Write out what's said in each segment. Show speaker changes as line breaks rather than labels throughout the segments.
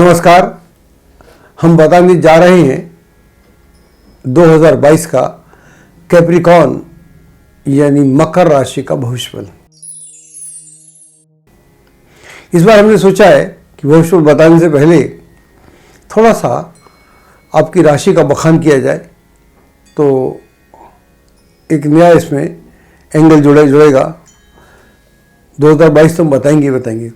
नमस्कार। हम बताने जा रहे हैं 2022 का कैप्रिकॉर्न यानी मकर राशि का भविष्यफल। इस बार हमने सोचा है कि भविष्यफल बताने से पहले थोड़ा सा आपकी राशि का बखान किया जाए, तो एक नया इसमें एंगल जुड़ेगा। 2022 तो हम बताएंगे।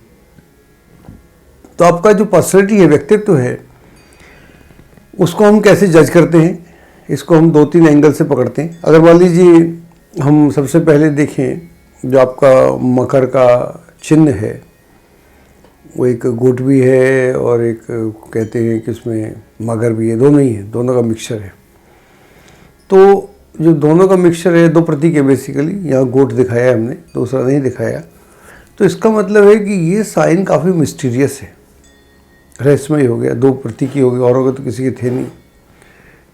तो आपका जो पर्सनैलिटी है, व्यक्तित्व है, उसको हम कैसे जज करते हैं, इसको हम 2-3 एंगल से पकड़ते हैं। अगर मान लीजिए हम सबसे पहले देखें, जो आपका मकर का चिन्ह है वो एक गोट भी है और एक कहते हैं कि उसमें मगर भी है, दोनों ही है, दोनों का मिक्सचर है। तो जो दोनों का मिक्सचर है, 2 प्रतीक है बेसिकली। यहाँ गोट दिखाया है हमने, दूसरा नहीं दिखाया। तो इसका मतलब है कि ये साइन काफ़ी मिस्टीरियस है, रहस्यमय हो गया। 2 प्रतीक हो गए, औरों के तो किसी के थे नहीं।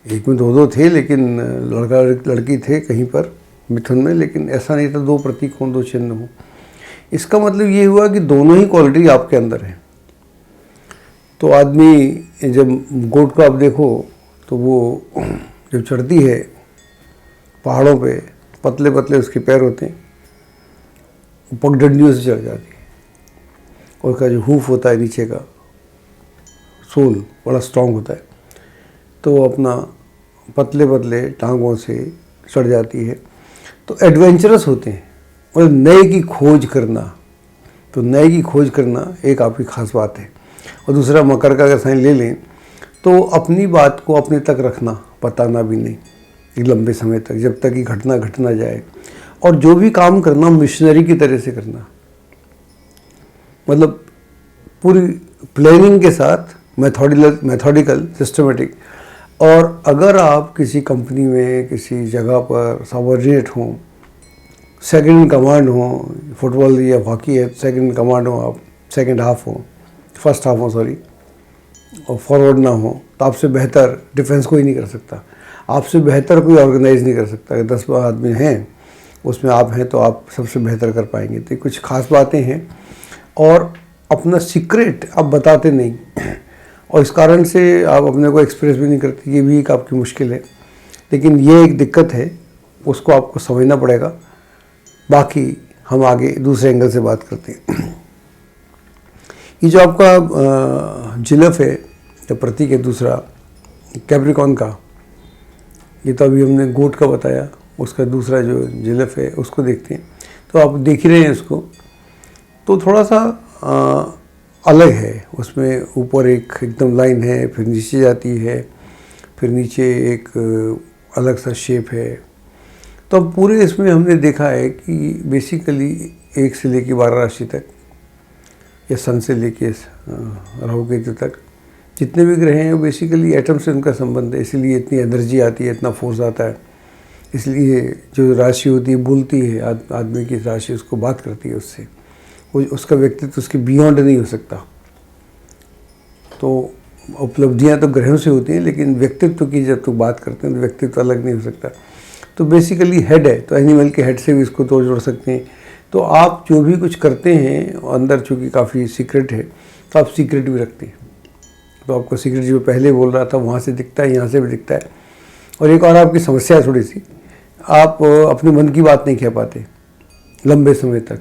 एक में 2 थे, लेकिन लड़का लड़की थे कहीं पर मिथुन में, लेकिन ऐसा नहीं था 2 प्रतीक हों, 2 चिन्ह हों। इसका मतलब ये हुआ कि दोनों ही क्वालिटी आपके अंदर है। तो आदमी जब गोट को आप देखो तो वो जब चढ़ती है पहाड़ों पे, पतले पतले उसके पैर होते हैं, पगडंडियों से चढ़ जाती है, और उसका जो हूफ होता है नीचे का सोल बड़ा स्ट्रांग होता है, तो वो अपना पतले पतले टांगों से चढ़ जाती है। तो एडवेंचरस होते हैं, मतलब नए की खोज करना। तो नए की खोज करना एक आपकी खास बात है। और दूसरा, मकर का अगर साइन ले लें तो अपनी बात को अपने तक रखना, बताना भी नहीं एक लंबे समय तक, जब तक कि घटना घट ना जाए। और जो भी काम करना मिशनरी की तरह से करना, मतलब पूरी प्लानिंग के साथ, मेथोडिकल, सिस्टमेटिक। और अगर आप किसी कंपनी में, किसी जगह पर सबऑर्डिनेट हों, सेकंड इन कमांड हो, फुटबॉल या हॉकी है, सेकंड इन कमांड हो, आप सेकंड हाफ हो, फर्स्ट हाफ हो सॉरी, और फॉरवर्ड ना हो, तो आपसे बेहतर डिफेंस कोई नहीं कर सकता, आपसे बेहतर कोई ऑर्गेनाइज नहीं कर सकता। अगर 10 आदमी हैं उसमें आप हैं तो आप सबसे बेहतर कर पाएंगे। तो कुछ खास बातें हैं। और अपना सीक्रेट आप बताते नहीं, और इस कारण से आप अपने को एक्सप्रेस भी नहीं करते, ये भी एक आपकी मुश्किल है। लेकिन ये एक दिक्कत है, उसको आपको समझना पड़ेगा। बाकी हम आगे दूसरे एंगल से बात करते हैं। ये जो आपका जिलफ है, या प्रतीक है दूसरा कैप्रिकॉर्न का, ये तो अभी हमने गोट का बताया, उसका दूसरा जो जिलफ है उसको देखते हैं। तो आप देख ही रहे हैं इसको, तो थोड़ा सा अलग है। उसमें ऊपर एक एकदम लाइन है, फिर नीचे जाती है, फिर नीचे एक अलग सा शेप है। तो अब पूरे इसमें हमने देखा है कि बेसिकली 1 से लेकर 12 राशि तक, या सन से लेके राहु केतु तक, जितने भी ग्रह हैं वो बेसिकली एटम से उनका संबंध है। इसलिए इतनी एनर्जी आती है, इतना फोर्स आता है। इसलिए जो राशि होती है बोलती है, आदमी की राशि उसको बात करती है उससे, वो उसका व्यक्तित्व उसके बियॉन्ड नहीं हो सकता। तो उपलब्धियाँ तो ग्रहों से होती हैं, लेकिन व्यक्तित्व की जब तक बात करते हैं तो व्यक्तित्व अलग नहीं हो सकता। तो बेसिकली हेड है, तो एनिमल के हेड से भी इसको तोड़ जोड़ सकते हैं। तो आप जो भी कुछ करते हैं अंदर, चूँकि काफ़ी सीक्रेट है, तो आप सीक्रेट भी रखते हैं। तो आपका सीक्रेट जो पहले बोल रहा था वहाँ से दिखता है, यहाँ से भी दिखता है। और एक और आपकी समस्या है थोड़ी सी, आप अपने मन की बात नहीं कह पाते लंबे समय तक,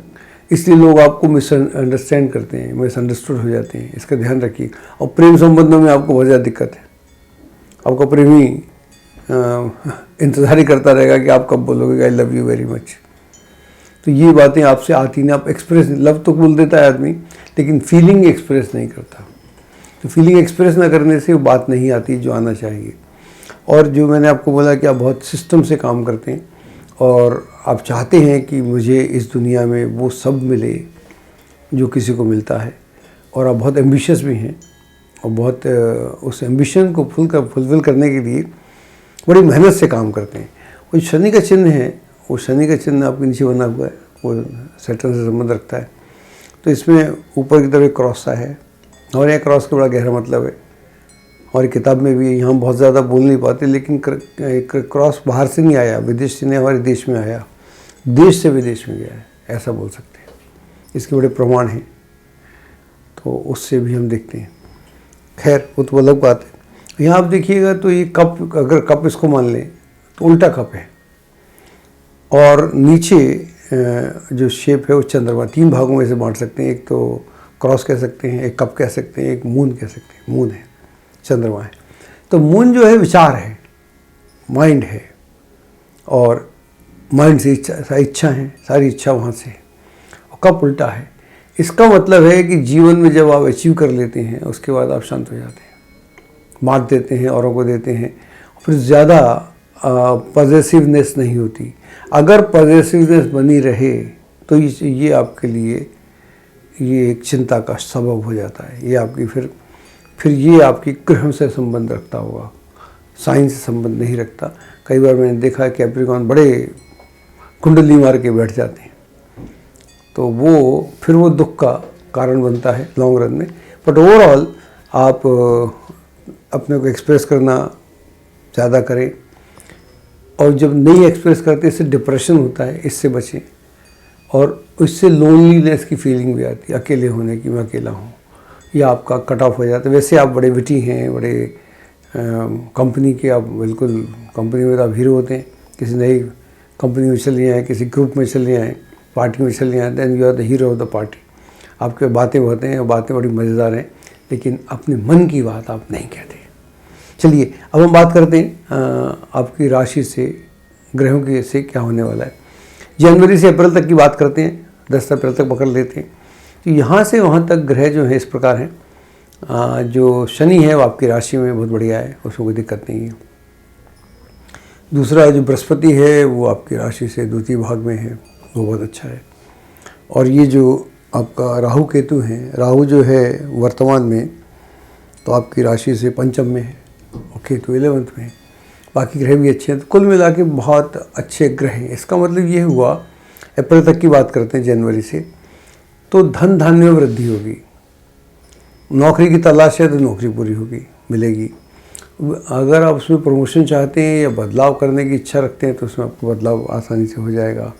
इसलिए लोग आपको मिसअंडरस्टैंड करते हैं, मिसअंडरस्टूड हो जाते हैं। इसका ध्यान रखिए। और प्रेम संबंधों में आपको बहुत ज़्यादा दिक्कत है। आपका प्रेमी इंतज़ार ही करता रहेगा कि आप कब बोलोगे I love you very much. तो ये बातें आपसे आती नहीं, आप एक्सप्रेस, लव तो बोल देता है आदमी, लेकिन फीलिंग एक्सप्रेस नहीं करता। तो फीलिंग एक्सप्रेस ना करने से वो बात नहीं आती जो आना चाहिए। और जो मैंने आपको बोला कि आप बहुत सिस्टम से काम करते हैं, और आप चाहते हैं कि मुझे इस दुनिया में वो सब मिले जो किसी को मिलता है, और आप बहुत एम्बिशियस भी हैं, और बहुत उस एम्बिशन को फुलफिल करने के लिए बड़ी मेहनत से काम करते हैं। वो शनि का चिन्ह है, वो शनि का चिन्ह आपके नीचे बना हुआ है, वो सैटर्न से संबंध रखता है। तो इसमें ऊपर की तरफ एक क्रॉस सा है, और एक क्रॉस का बड़ा गहरा मतलब है। और किताब में भी हम बहुत ज़्यादा बोल नहीं पाते, लेकिन एक क्रॉस बाहर से नहीं आया, विदेश से नहीं, हमारे देश में आया, देश से विदेश में गया है, ऐसा बोल सकते हैं। इसके बड़े प्रमाण हैं, तो उससे भी हम देखते हैं। खैर वो तो अलग बात है। यहाँ आप देखिएगा तो ये कप, अगर कप इसको मान लें तो उल्टा कप है, और नीचे जो शेप है वो चंद्रमा, 3 भागों में से बांट सकते हैं। एक तो क्रॉस कह सकते हैं, एक कप कह सकते हैं, एक मून कह सकते हैं। मून है, चंद्रमा है। तो मून जो है विचार है, माइंड है, और माइंड से इच्छा है, सारी इच्छा वहाँ से। और कप उल्टा है। इसका मतलब है कि जीवन में जब आप अचीव कर लेते हैं उसके बाद आप शांत हो जाते हैं, बांट देते हैं, औरों को देते हैं, फिर ज़्यादा पॉजेसिवनेस नहीं होती। अगर पॉजेसिवनेस बनी रहे तो ये आपके लिए ये एक चिंता का सबब हो जाता है। ये आपकी फिर ये आपकी ग्रहों से संबंध रखता होगा, साइंस से संबंध नहीं रखता। कई बार मैंने देखा है कैप्रिकॉर्न बड़े कुंडली मार के बैठ जाते हैं, तो फिर वो दुख का कारण बनता है लॉन्ग रन में। बट ओवरऑल आप अपने को एक्सप्रेस करना ज़्यादा करें, और जब नहीं एक्सप्रेस करते इससे डिप्रेशन होता है, इससे बचें। और इससे लोनलीनेस की फीलिंग भी आती है, अकेले होने की, मैं अकेला हूँ, या आपका कट ऑफ हो जाता है। वैसे आप बड़े विटी हैं, बड़े कंपनी के, आप बिल्कुल कंपनी में तो आप हीरो होते हैं। किसी नई कंपनी में चले आए, किसी ग्रुप में चले आए, पार्टी में चले आए, then you are the hero of the party. आपके बातें होते हैं, बातें बड़ी मज़ेदार हैं, लेकिन अपने मन की बात आप नहीं कहते। चलिए अब हम बात करते हैं आपकी राशि से, ग्रहों के से क्या होने वाला है। जनवरी से अप्रैल तक की बात करते हैं, 10 अप्रैल तक पकड़ लेते हैं। तो यहाँ से वहाँ तक ग्रह जो है इस प्रकार हैं। जो शनि है वो आपकी राशि में बहुत बढ़िया है, उसमें कोई दिक्कत नहीं है। दूसरा जो बृहस्पति है वो आपकी राशि से द्वितीय भाग में है, वो बहुत अच्छा है। और ये जो आपका राहु केतु हैं, राहु जो है वर्तमान में तो आपकी राशि से पंचम में है, और केतु 11th में है। बाकी ग्रह भी अच्छे हैं, तो कुल मिला के बहुत अच्छे ग्रह हैं। इसका मतलब ये हुआ, अप्रैल तक की बात करते हैं जनवरी से, तो धन धान्य में वृद्धि होगी। नौकरी की तलाश है तो नौकरी पूरी होगी, मिलेगी। अगर आप उसमें प्रमोशन चाहते हैं या बदलाव करने की इच्छा रखते हैं तो उसमें आपको बदलाव आसानी से हो जाएगा।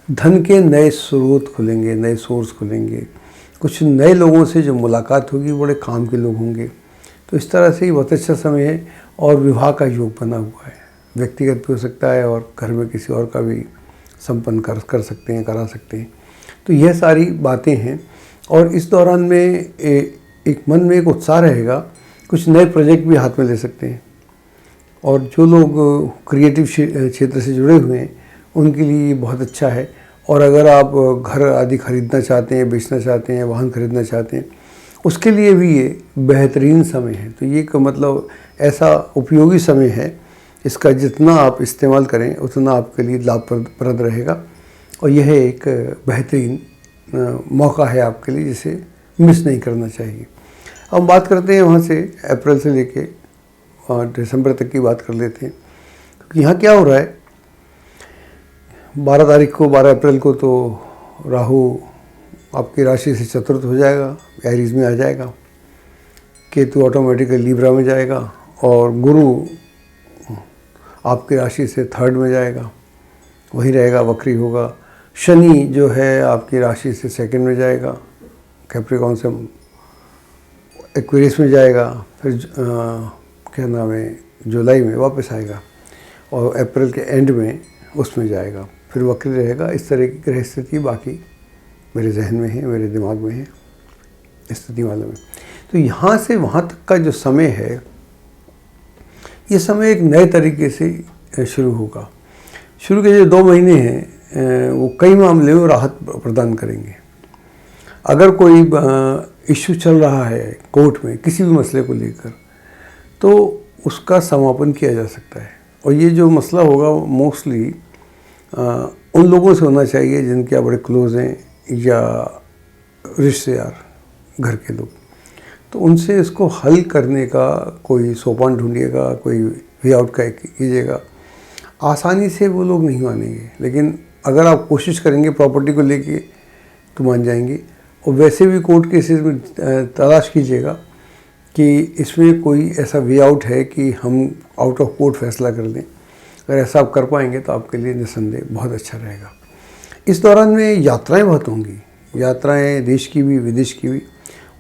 धन के नए स्रोत खुलेंगे, नए सोर्स खुलेंगे। कुछ नए लोगों से जो मुलाकात होगी बड़े काम के लोग होंगे। तो इस तरह से ये बहुत अच्छा समय है। और विवाह का योग बना हुआ है, व्यक्तिगत भी हो सकता है और घर में किसी और का भी संपन्न कर सकते हैं, करा सकते हैं। तो यह सारी बातें हैं। और इस दौरान में एक मन में एक उत्साह रहेगा, कुछ नए प्रोजेक्ट भी हाथ में ले सकते हैं। और जो लोग क्रिएटिव क्षेत्र से जुड़े हुए हैं उनके लिए बहुत अच्छा है। और अगर आप घर आदि खरीदना चाहते हैं, बेचना चाहते हैं, वाहन खरीदना चाहते हैं, उसके लिए भी ये बेहतरीन समय है। तो ये मतलब ऐसा उपयोगी समय है, इसका जितना आप इस्तेमाल करें उतना आपके लिए लाभप्रद रहेगा। और यह एक बेहतरीन मौका है आपके लिए, जिसे मिस नहीं करना चाहिए। अब बात करते हैं वहाँ से अप्रैल से लेके और दिसंबर तक की बात कर लेते हैं। यहाँ क्या हो रहा है, 12 तारीख को, 12 अप्रैल को तो राहु आपकी राशि से चतुर्थ हो जाएगा, एरीज में आ जाएगा। केतु ऑटोमेटिकली लीब्रा में जाएगा, और गुरु आपकी राशि से 3rd में जाएगा, वहीं रहेगा, वक्री होगा। शनि जो है आपकी राशि से 2nd में जाएगा, कैप्रिकॉर्न से एक्वेरियस में जाएगा, फिर क्या नाम है, जुलाई में वापस आएगा, और अप्रैल के एंड में उसमें जाएगा, फिर वक्री रहेगा। इस तरह की ग्रह स्थिति बाकी मेरे जहन में है, मेरे दिमाग में है, स्थिति वालों में। तो यहाँ से वहाँ तक का जो समय है, ये समय एक नए तरीके से शुरू होगा। शुरू के जो 2 महीने हैं वो कई मामले में राहत प्रदान करेंगे। अगर कोई इश्यू चल रहा है कोर्ट में किसी भी मसले को लेकर, तो उसका समापन किया जा सकता है। और ये जो मसला होगा मोस्टली उन लोगों से होना चाहिए जिनके आप बड़े क्लोज हैं, या रिश्तेदार, घर के लोग। तो उनसे इसको हल करने का कोई सोपान ढूंढिएगा, कोई वे आउट कीजिएगा। आसानी से वो लोग नहीं मानेंगे, लेकिन अगर आप कोशिश करेंगे प्रॉपर्टी को लेके तो मान जाएंगे। और वैसे भी कोर्ट केसेस में तलाश कीजिएगा कि इसमें कोई ऐसा वे आउट है कि हम आउट ऑफ कोर्ट फैसला कर लें। अगर ऐसा आप कर पाएंगे तो आपके लिए निस्संदेह बहुत अच्छा रहेगा। इस दौरान में यात्राएं बहुत होंगी, यात्राएं देश की भी विदेश की भी,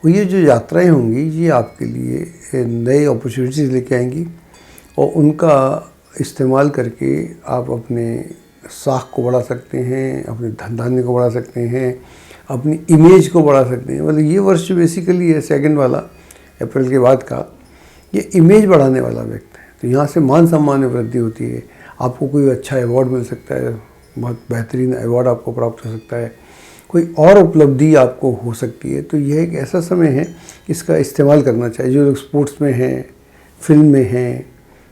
और ये जो यात्राएं होंगी ये आपके लिए नए अपॉर्चुनिटीज़ लेके आएंगी और उनका इस्तेमाल करके आप अपने साख को बढ़ा सकते हैं, अपने धन धान्य को बढ़ा सकते हैं, अपनी इमेज को बढ़ा सकते हैं। मतलब ये वर्ष जो बेसिकली है सेकंड वाला अप्रैल के बाद का, ये इमेज बढ़ाने वाला वक्त है। तो यहाँ से मान सम्मान में वृद्धि होती है, आपको कोई अच्छा अवार्ड मिल सकता है, बहुत बेहतरीन अवार्ड आपको प्राप्त हो सकता है, कोई और उपलब्धि आपको हो सकती है। तो यह एक ऐसा समय है इसका इस्तेमाल करना चाहिए। जो लोग स्पोर्ट्स में हैं, फिल्म में हैं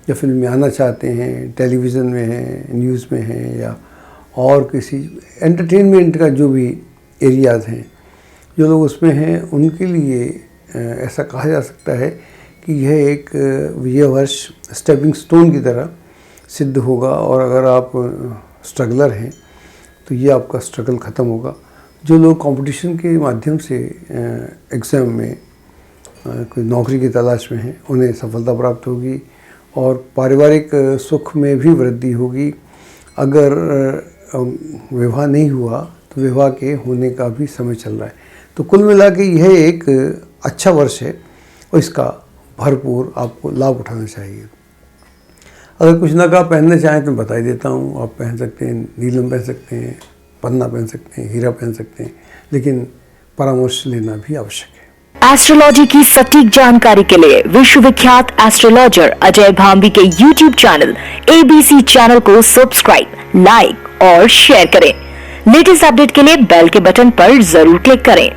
या फिल्म में आना चाहते हैं, टेलीविज़न में हैं, न्यूज़ में हैं, या और किसी एंटरटेनमेंट का जो भी एरियाज़ हैं, जो लोग उसमें हैं, उनके लिए ऐसा कहा जा सकता है कि यह वर्ष स्टेपिंग स्टोन की तरह सिद्ध होगा। और अगर आप स्ट्रगलर हैं तो ये आपका स्ट्रगल ख़त्म होगा। जो लोग कंपटीशन के माध्यम से एग्ज़ाम में कोई नौकरी की तलाश में हैं, उन्हें सफलता प्राप्त होगी और पारिवारिक सुख में भी वृद्धि होगी। अगर विवाह नहीं हुआ तो विवाह के होने का भी समय चल रहा है। तो कुल मिला के यह एक अच्छा वर्ष है और इसका भरपूर आपको लाभ उठाना चाहिए। अगर कुछ नग आप पहनना चाहें तो बता ही देता हूँ। आप पहन सकते हैं, नीलम पहन सकते हैं, पन्ना पहन सकते हैं, हीरा पहन सकते हैं, लेकिन परामर्श लेना भी आवश्यक है।
एस्ट्रोलॉजी की सटीक जानकारी के लिए विश्वविख्यात एस्ट्रोलॉजर अजय भांबी के YouTube चैनल ABC चैनल को सब्सक्राइब, लाइक और शेयर करें। लेटेस्ट अपडेट के लिए बेल के बटन पर जरूर क्लिक करें।